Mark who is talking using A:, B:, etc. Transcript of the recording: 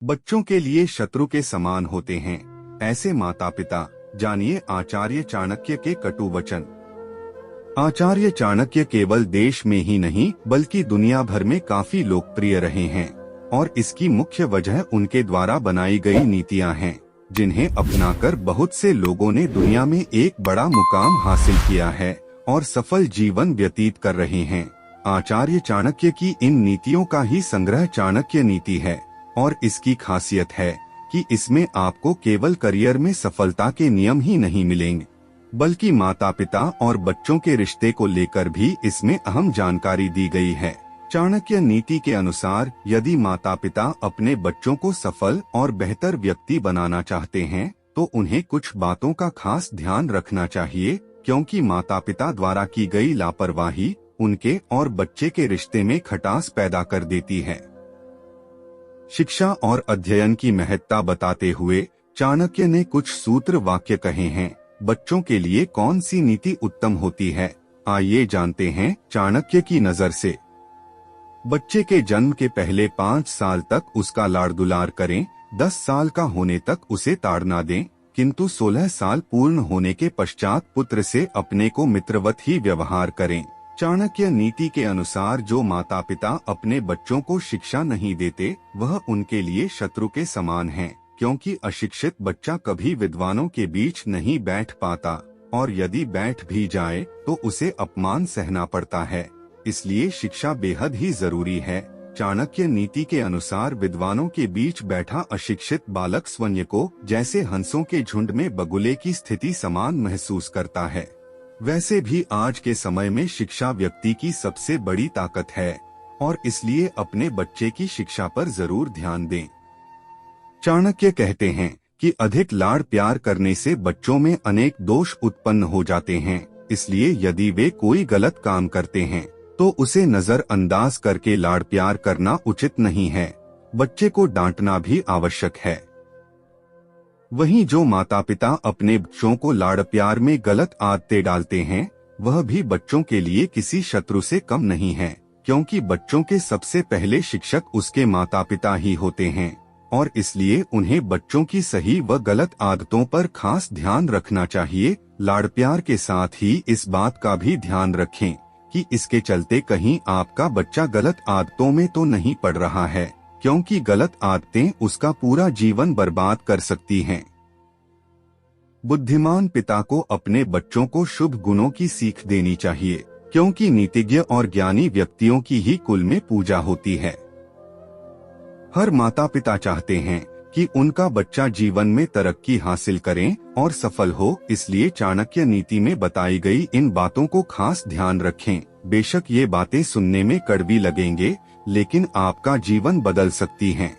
A: बच्चों के लिए शत्रु के समान होते हैं ऐसे माता पिता। जानिए आचार्य चाणक्य के कटु वचन। आचार्य चाणक्य केवल देश में ही नहीं बल्कि दुनिया भर में काफी लोकप्रिय रहे हैं और इसकी मुख्य वजह उनके द्वारा बनाई गई नीतियां हैं, जिन्हें अपनाकर बहुत से लोगों ने दुनिया में एक बड़ा मुकाम हासिल किया है और सफल जीवन व्यतीत कर रहे हैं। आचार्य चाणक्य की इन नीतियों का ही संग्रह चाणक्य नीति है और इसकी खासियत है कि इसमें आपको केवल करियर में सफलता के नियम ही नहीं मिलेंगे बल्कि माता पिता और बच्चों के रिश्ते को लेकर भी इसमें अहम जानकारी दी गई है। चाणक्य नीति के अनुसार यदि माता पिता अपने बच्चों को सफल और बेहतर व्यक्ति बनाना चाहते हैं तो उन्हें कुछ बातों का खास ध्यान रखना चाहिए, क्योंकि माता पिता द्वारा की गई लापरवाही उनके और बच्चे के रिश्ते में खटास पैदा कर देती है। शिक्षा और अध्ययन की महत्ता बताते हुए चाणक्य ने कुछ सूत्र वाक्य कहे हैं। बच्चों के लिए कौन सी नीति उत्तम होती है, आइए जानते हैं चाणक्य की नजर से। बच्चे के जन्म के पहले 5 साल तक उसका लाड़ दुलार करें, 10 साल का होने तक उसे ताड़ना दें, किंतु 16 साल पूर्ण होने के पश्चात पुत्र से अपने को मित्रवत ही व्यवहार करें। चाणक्य नीति के अनुसार जो माता पिता अपने बच्चों को शिक्षा नहीं देते वह उनके लिए शत्रु के समान हैं, क्योंकि अशिक्षित बच्चा कभी विद्वानों के बीच नहीं बैठ पाता और यदि बैठ भी जाए तो उसे अपमान सहना पड़ता है। इसलिए शिक्षा बेहद ही जरूरी है। चाणक्य नीति के अनुसार विद्वानों के बीच बैठा अशिक्षित बालक स्वयं को जैसे हंसों के झुंड में बगुले की स्थिति समान महसूस करता है। वैसे भी आज के समय में शिक्षा व्यक्ति की सबसे बड़ी ताकत है और इसलिए अपने बच्चे की शिक्षा पर जरूर ध्यान दें। चाणक्य कहते हैं कि अधिक लाड़ प्यार करने से बच्चों में अनेक दोष उत्पन्न हो जाते हैं, इसलिए यदि वे कोई गलत काम करते हैं तो उसे नजरअंदाज करके लाड़ प्यार करना उचित नहीं है। बच्चे को डांटना भी आवश्यक है। वहीं जो माता पिता अपने बच्चों को लाड़ प्यार में गलत आदतें डालते हैं वह भी बच्चों के लिए किसी शत्रु से कम नहीं है, क्योंकि बच्चों के सबसे पहले शिक्षक उसके माता पिता ही होते हैं और इसलिए उन्हें बच्चों की सही व गलत आदतों पर खास ध्यान रखना चाहिए। लाड़ प्यार के साथ ही इस बात का भी ध्यान रखें कि इसके चलते कहीं आपका बच्चा गलत आदतों में तो नहीं पड़ रहा है, क्योंकि गलत आदतें उसका पूरा जीवन बर्बाद कर सकती हैं। बुद्धिमान पिता को अपने बच्चों को शुभ गुणों की सीख देनी चाहिए, क्योंकि नीतिज्ञ और ज्ञानी व्यक्तियों की ही कुल में पूजा होती है। हर माता पिता चाहते हैं कि उनका बच्चा जीवन में तरक्की हासिल करें और सफल हो, इसलिए चाणक्य नीति में बताई गई इन बातों को खास ध्यान रखें। बेशक ये बातें सुनने में कड़वी लगेंगे, लेकिन आपका जीवन बदल सकती हैं।